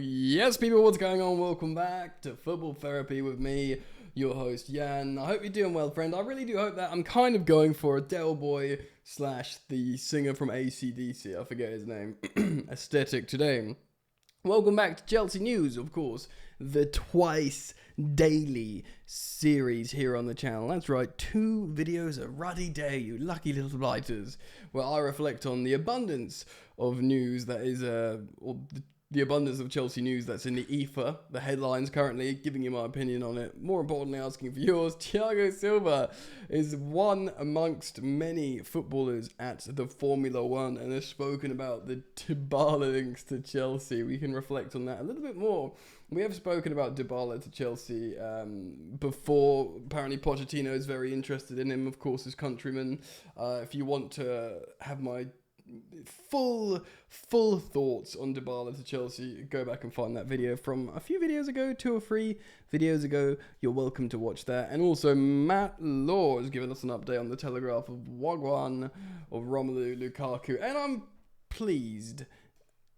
Yes, people, what's going on? Welcome back to Football Therapy with me, your host, Jan. I hope you're doing well, friend. I really do hope that. I'm kind of going for a Del Boy slash the singer from AC/DC, I forget his name, aesthetic today. Welcome back to Chelsea News, of course, the twice daily series here on the channel. That's right, 2 videos a ruddy day, you lucky little blighters, where I reflect on the abundance of news that is, the abundance of Chelsea news that's in the ether, the headlines currently, giving you my opinion on it. More importantly, asking for yours. Thiago Silva is one amongst many footballers at the Formula One and has spoken about the Dybala links to Chelsea. We can reflect on that a little bit more. We have spoken about Dybala to Chelsea before. Apparently, Pochettino is very interested in him, of course, his countryman. If you want to have my full thoughts on Dybala to Chelsea, go back and find that video from a few videos ago, 2 or 3 videos ago. You're welcome to watch that. And also Matt Law has given us an update on the Telegraph of Wagwan of Romelu Lukaku, and I'm pleased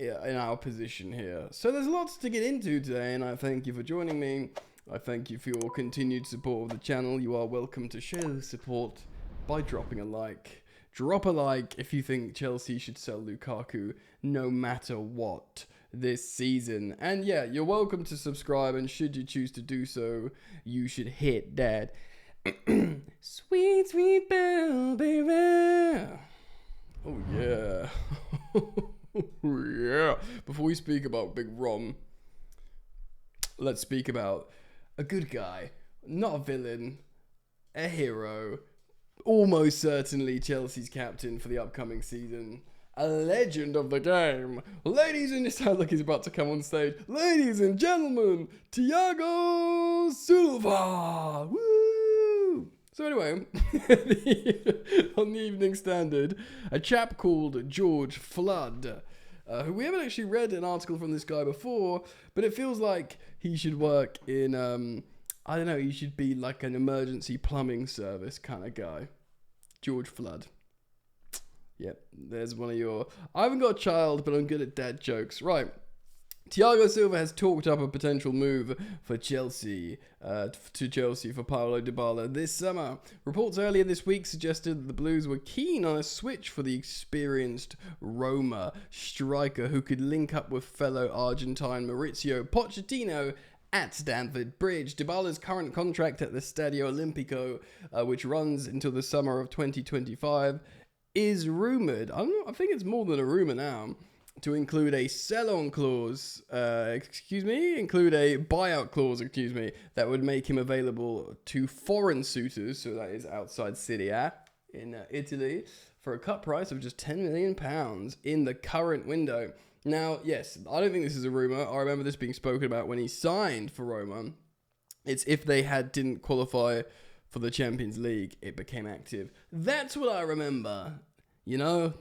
in our position here. So there's lots to get into today, and I thank you for joining me. I thank you for your continued support of the channel. You are welcome to show support by dropping a like. Drop a like if you think Chelsea should sell Lukaku no matter what this season. And yeah, you're welcome to subscribe, and should you choose to do so, you should hit that sweet, sweet bell, baby. Oh yeah. Oh yeah. Before we speak about Big Rom, let's speak about a good guy, not a villain, a hero. Almost certainly Chelsea's captain for the upcoming season. A legend of the game. Ladies and... It sounds like he's about to come on stage. Ladies and gentlemen, Thiago Silva. Woo! So anyway, on the Evening Standard, a chap called George Flood, who we haven't actually read an article from this guy before, but it feels like he should work in... I don't know, he should be like an emergency plumbing service kind of guy. George Flood. Yep, there's one of your... I haven't got a child, but I'm good at dad jokes. Right. Thiago Silva has talked up a potential move for Chelsea, for Paulo Dybala this summer. Reports earlier this week suggested that the Blues were keen on a switch for the experienced Roma striker who could link up with fellow Argentine Mauricio Pochettino at Stamford Bridge. Dybala's current contract at the Stadio Olimpico, which runs until the summer of 2025, is rumoured, I think it's more than a rumour now, to include a sell-on clause, include a buyout clause, that would make him available to foreign suitors, so that is outside Serie A in Italy, for a cut price of just £10 million in the current window. Now, yes, I don't think this is a rumour. I remember this being spoken about when he signed for Roma. It's if they didn't qualify for the Champions League, it became active. That's what I remember. You know,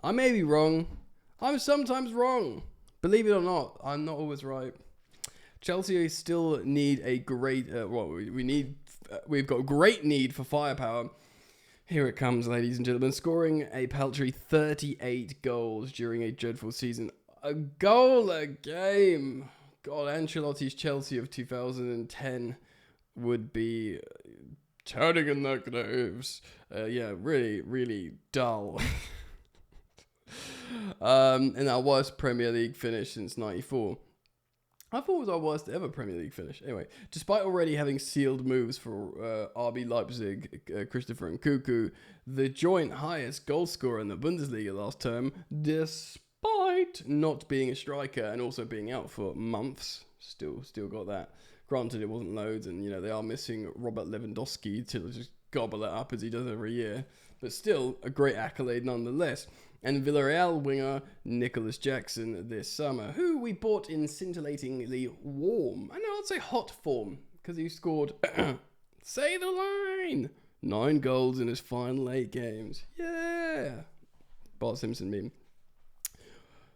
I may be wrong. I'm sometimes wrong. Believe it or not, I'm not always right. Chelsea still need a great... we've got great need for firepower. Here it comes, ladies and gentlemen, scoring a paltry 38 goals during a dreadful season. A goal a game. God, Ancelotti's Chelsea of 2010 would be turning in their graves. Yeah, really, really dull. And our worst Premier League finish since '94. I thought it was our worst ever Premier League finish. Anyway, despite already having sealed moves for RB Leipzig, Christopher Nkunku, the joint highest goal scorer in the Bundesliga last term, despite not being a striker and also being out for months, still got that. Granted, it wasn't loads, and they are missing Robert Lewandowski to just gobble it up as he does every year, but still a great accolade nonetheless. And Villarreal winger Nicholas Jackson this summer, who we bought in scintillatingly warm, I know I'd say hot form, because he scored, say the line, 9 goals in his final 8 games. Yeah! Bart Simpson meme.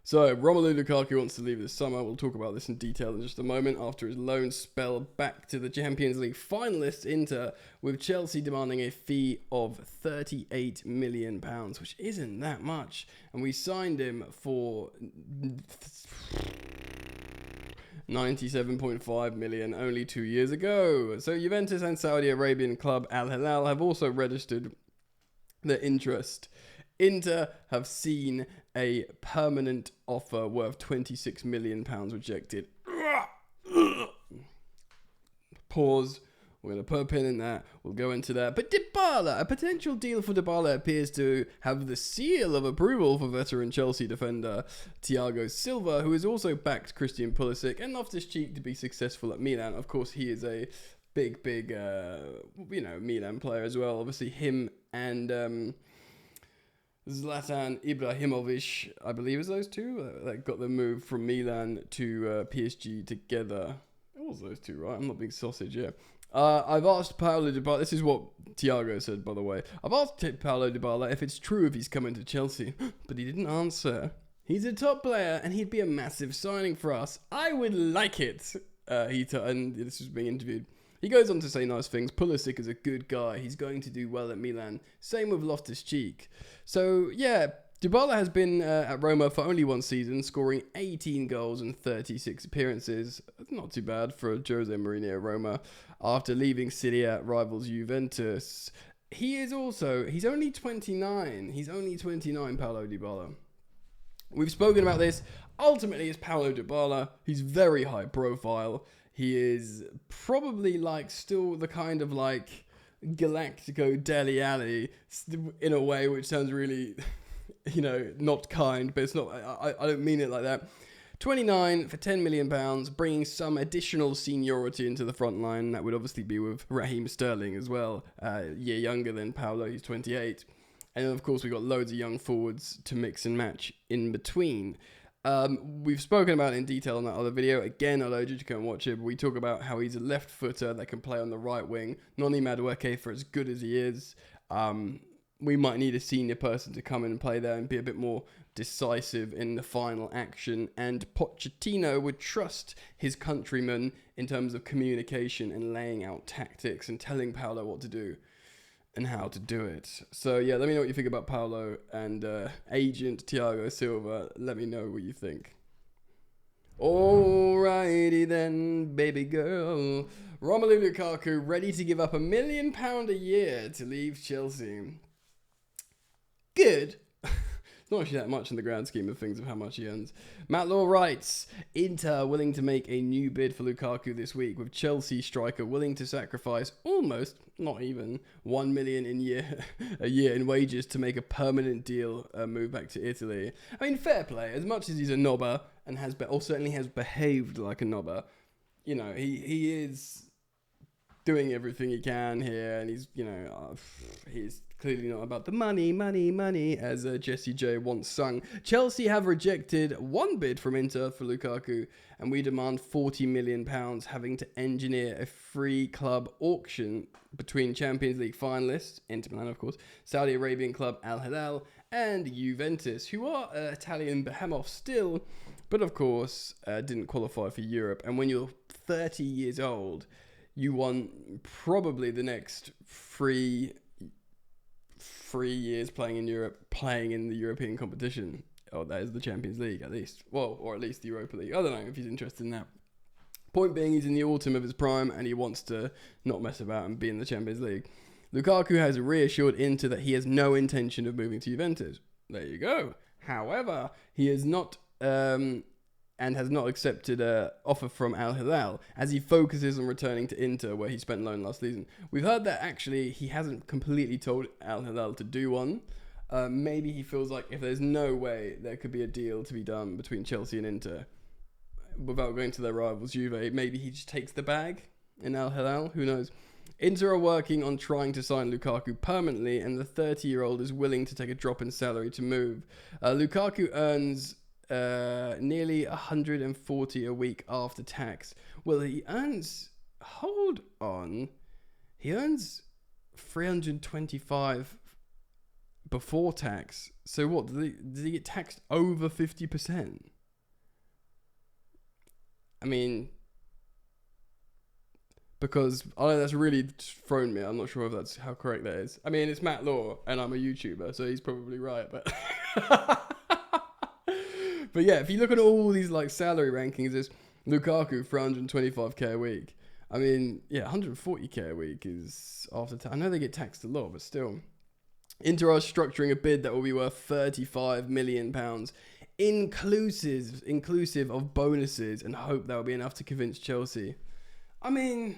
So, Romelu Lukaku wants to leave this summer. We'll talk about this in detail in just a moment after his loan spell back to the Champions League finalists Inter, with Chelsea demanding a fee of £38 million, which isn't that much. And we signed him for 97.5 million only 2 years ago. So Juventus and Saudi Arabian club Al Hilal have also registered their interest. Inter have seen a permanent offer worth £26 million rejected. Pause. We're going to put a pin in that. We'll go into that. But Dybala, a potential deal for Dybala appears to have the seal of approval for veteran Chelsea defender Thiago Silva, who has also backed Christian Pulisic and Loftus-Cheek to be successful at Milan. Of course, he is a big, Milan player as well. Obviously, him and Zlatan Ibrahimovic, I believe, is those two that got the move from Milan to PSG together. It was those two, right? I'm not being sausage, yeah. I've asked Paulo Dybala, this is what Thiago said, by the way. I've asked Paulo Dybala if it's true if he's coming to Chelsea, but he didn't answer. He's a top player, and he'd be a massive signing for us. I would like it, and this was being interviewed. He goes on to say nice things. Pulisic is a good guy. He's going to do well at Milan. Same with Loftus-Cheek. So, yeah, Dybala has been at Roma for only one season, scoring 18 goals and 36 appearances. Not too bad for Jose Mourinho at Roma. After leaving Serie A rivals Juventus. He's only 29. He's only 29, Paulo Dybala. We've spoken about this. Ultimately, it's Paulo Dybala. He's very high profile. He is probably still the kind of Galactico Dele Alli in a way, which sounds really, not kind, but it's not, I don't mean it like that. 29 for £10 million, bringing some additional seniority into the front line. That would obviously be with Raheem Sterling as well, a year younger than Paulo, he's 28. And then, of course, we've got loads of young forwards to mix and match in between. We've spoken about it in detail in that other video. Again, I'd urge you to go and watch it. But we talk about how he's a left footer that can play on the right wing. Noni Madueke, for as good as he is, we might need a senior person to come in and play there and be a bit more decisive in the final action. And Pochettino would trust his countrymen in terms of communication and laying out tactics and telling Paulo what to do and how to do it. So yeah, let me know what you think about Paulo and agent Thiago Silva. Let me know what you think. Alrighty then, baby girl. Romelu Lukaku ready to give up £1 million a year to leave Chelsea. Good. It's not actually that much in the grand scheme of things of how much he earns. Matt Law writes, Inter willing to make a new bid for Lukaku this week, with Chelsea striker willing to sacrifice almost, not even, $1 million a year in wages to make a permanent deal move back to Italy. I mean, fair play. As much as he's a knobber and certainly has behaved like a knobber, he is doing everything he can here, and he's clearly not about the money, as Jessie J once sung. Chelsea have rejected one bid from Inter for Lukaku, and we demand £40 million, having to engineer a free club auction between Champions League finalists, Inter Milan of course, Saudi Arabian club Al Hilal, and Juventus, who are Italian behemoths still, but of course didn't qualify for Europe. And when you're 30 years old, you want probably the next three years playing in Europe, playing in the European competition. Oh, that is the Champions League, at least. Well, or at least the Europa League. I don't know if he's interested in that. Point being, he's in the autumn of his prime, and he wants to not mess about and be in the Champions League. Lukaku has reassured Inter that he has no intention of moving to Juventus. There you go. However, he is not... and has not accepted an offer from Al Hilal, as he focuses on returning to Inter, where he spent loan last season. We've heard that actually he hasn't completely told Al Hilal to do one. Maybe he feels like if there's no way there could be a deal to be done between Chelsea and Inter without going to their rivals Juve, maybe he just takes the bag in Al Hilal. Who knows? Inter are working on trying to sign Lukaku permanently, and the 30-year-old is willing to take a drop in salary to move. Lukaku earns nearly 140 a week after tax. Well, he earns, hold on, he earns 325 before tax. So what, does he get taxed over 50%? I mean, because that's really thrown me. I'm not sure if that's how correct that is. I mean, it's Matt Law and I'm a YouTuber, so he's probably right, but but yeah, if you look at all these salary rankings, there's Lukaku for 125k a week. I mean, yeah, 140k a week is after I know they get taxed a lot, but still. Inter are structuring a bid that will be worth £35 million, inclusive of bonuses, and hope that will be enough to convince Chelsea. I mean,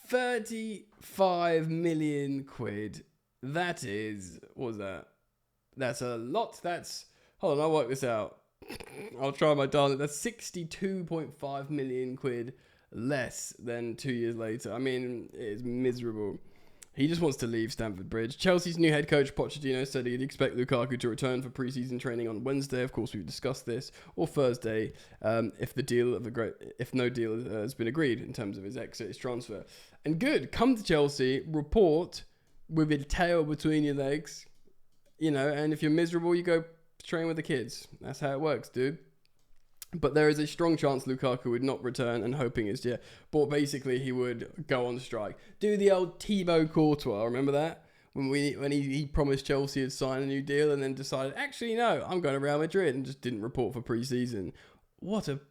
35 million quid. That is, what was that? That's a lot. Hold on, I'll work this out. I'll try my darling. That's 62.5 million quid less than 2 years later. I mean, it's miserable. He just wants to leave Stamford Bridge. Chelsea's new head coach, Pochettino, said he'd expect Lukaku to return for pre-season training on Wednesday. Of course, we've discussed this, or Thursday, if no deal has been agreed in terms of his exit, his transfer. And good, come to Chelsea, report with a tail between your legs, and if you're miserable, you go train with the kids. That's how it works, dude. But there is a strong chance Lukaku would not return, and hoping is, but basically he would go on strike. Do the old Thibaut Courtois, remember that? When he promised Chelsea he'd sign a new deal and then decided, actually, no, I'm going to Real Madrid, and just didn't report for pre-season. What a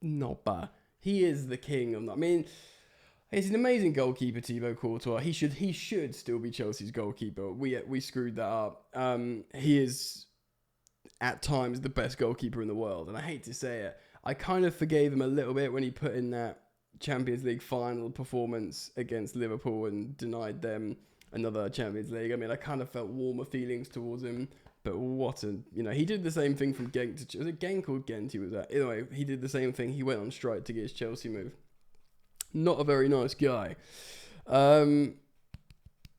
knobber. He is the king of... I mean, he's an amazing goalkeeper, Thibaut Courtois. He should still be Chelsea's goalkeeper. We screwed that up. He is... at times the best goalkeeper in the world, and I hate to say it, I kind of forgave him a little bit when he put in that Champions League final performance against Liverpool and denied them another Champions League. I mean, I kind of felt warmer feelings towards him, but he did the same thing from Genk to... Was it Genk or Ghent he was at? Anyway, he did the same thing. He went on strike to get his Chelsea move. Not a very nice guy.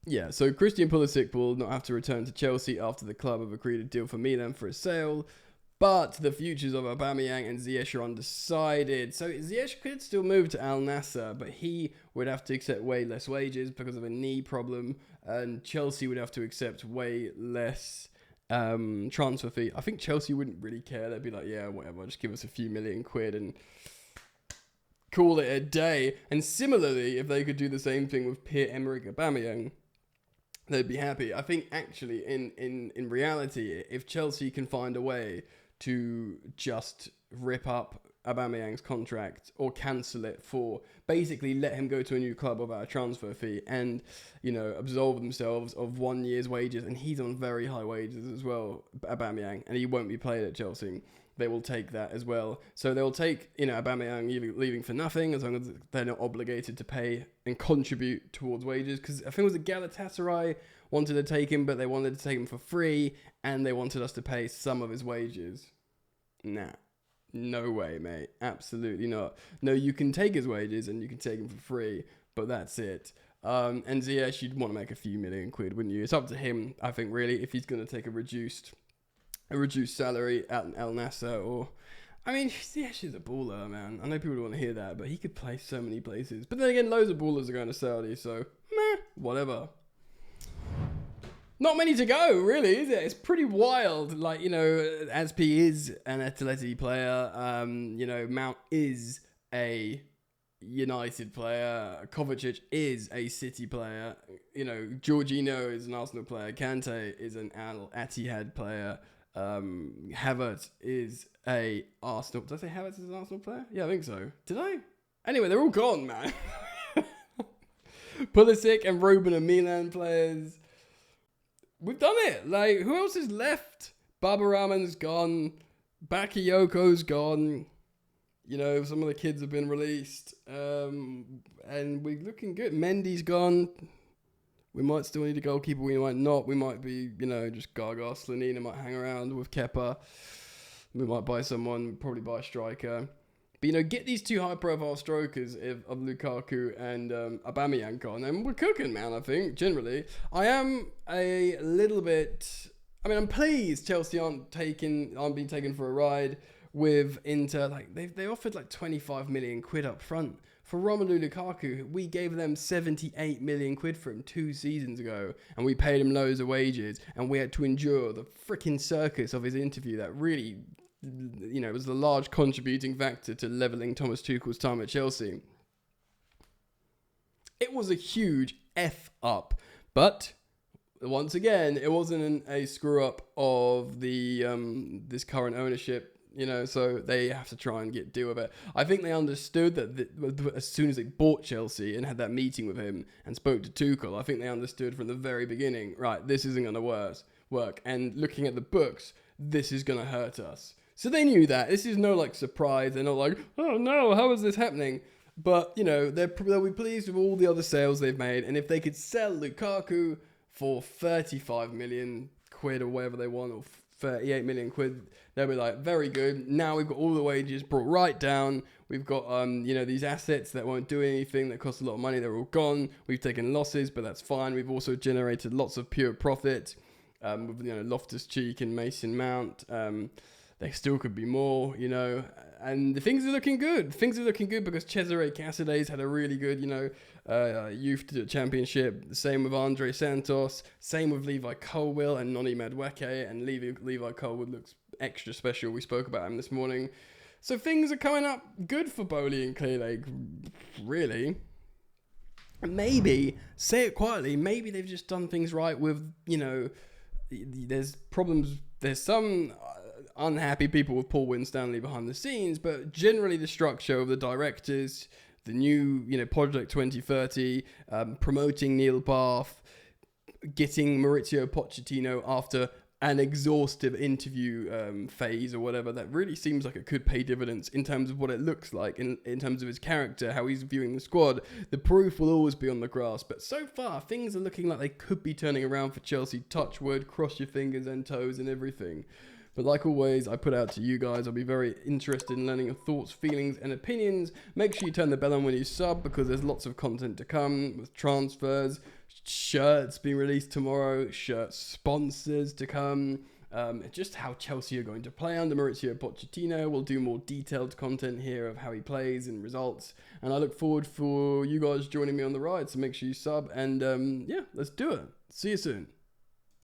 Yeah, so Christian Pulisic will not have to return to Chelsea after the club have agreed a deal for Milan for a sale, but the futures of Aubameyang and Ziyech are undecided. So Ziyech could still move to Al Nassr, but he would have to accept way less wages because of a knee problem, and Chelsea would have to accept way less transfer fee. I think Chelsea wouldn't really care. They'd be like, yeah, whatever, just give us a few million quid and call it a day. And similarly, if they could do the same thing with Pierre-Emerick Aubameyang, they'd be happy. I think actually in reality, if Chelsea can find a way to just rip up Aubameyang's contract or cancel it for basically let him go to a new club without a transfer fee and, absolve themselves of 1 year's wages, and he's on very high wages as well, Aubameyang, and he won't be played at Chelsea. They will take that as well. So they'll take, Aubameyang leaving for nothing as long as they're not obligated to pay and contribute towards wages. Because I think it was Galatasaray wanted to take him, but they wanted to take him for free, and they wanted us to pay some of his wages. Nah, no way, mate. Absolutely not. No, you can take his wages and you can take him for free, but that's it. And Ziyech, you'd want to make a few million quid, wouldn't you? It's up to him, I think, really, if he's going to take a reduced salary at Al Nassr, or... I mean, Ziyech is a baller, man. I know people don't want to hear that, but he could play so many places. But then again, loads of ballers are going to Saudi, so, whatever. Not many to go, really, is it? It's pretty wild. Like, Asp is an Atleti player. Mount is a United player. Kovacic is a City player. Jorginho is an Arsenal player. Kante is an Al Ittihad player. Havertz is a Arsenal... Did I say Havertz is an Arsenal player? Yeah, I think so. Did I? Anyway, they're all gone, man. Pulisic and Ruben are Milan players. We've done it. Like, who else is left? Baba Rahman's gone. Bakayoko's gone. Some of the kids have been released. And we're looking good. Mendy's gone. We might still need a goalkeeper. We might not. We might be, just Gaga. Slanina might hang around with Kepa. We might buy someone. Probably buy a striker. But, get these two high-profile strikers of Lukaku and Aubameyang gone, and we're cooking, man, I think, generally. I am a little bit... I'm pleased Chelsea aren't being taken for a ride with Inter. Like, they offered, 25 million quid up front. For Romelu Lukaku, we gave them 78 million quid for him 2 seasons ago, and we paid him loads of wages, and we had to endure the freaking circus of his interview that really... it was the large contributing factor to levelling Thomas Tuchel's time at Chelsea. It was a huge F up, but once again, it wasn't a screw up of the this current ownership. you know, so they have to try and deal with it. I think they understood that as soon as they bought Chelsea and had that meeting with him and spoke to Tuchel, I think they understood from the very beginning, right, this isn't going to work. And looking at the books, this is going to hurt us. So they knew that. This is no like surprise. They're not like, oh no, how is this happening? But, you know, they'll be pleased with all the other sales they've made. And if they could sell Lukaku for 35 million quid or whatever they want, or 38 million quid, they'll be like, very good. Now we've got all the wages brought right down. We've got, you know, these assets that won't do anything, that cost a lot of money. They're all gone. We've taken losses, but that's fine. We've also generated lots of pure profit with, you know, Loftus-Cheek and Mason Mount. They still could be more, you know, and things are looking good. Things are looking good because Cesare Casadei's had a really good, you know, youth championship. The same with Andre Santos. Same with Levi Colwill and Noni Madueke. And Levi Colwill looks extra special. We spoke about him this morning. So things are coming up good for Bowley and Clearlake, really. Maybe, say it quietly, maybe they've just done things right with, you know, there's problems. There's some unhappy people with Paul Winstanley behind the scenes, but generally the structure of the directors, the new, you know, Project 2030, promoting Neil Bath, getting Maurizio Pochettino after an exhaustive interview phase or whatever, that really seems like it could pay dividends in terms of what it looks like, in terms of his character, how he's viewing the squad. The proof will always be on the grass, but so far things are looking like they could be turning around for Chelsea. Touch wood, cross your fingers and toes and everything. But like always, I put out to you guys. I'll be very interested in learning your thoughts, feelings, and opinions. Make sure you turn the bell on when you sub, because there's lots of content to come with transfers, shirts being released tomorrow, shirt sponsors to come, just how Chelsea are going to play under Maurizio Pochettino. We'll do more detailed content here of how he plays and results. And I look forward for you guys joining me on the ride. So make sure you sub. And yeah, let's do it. See you soon.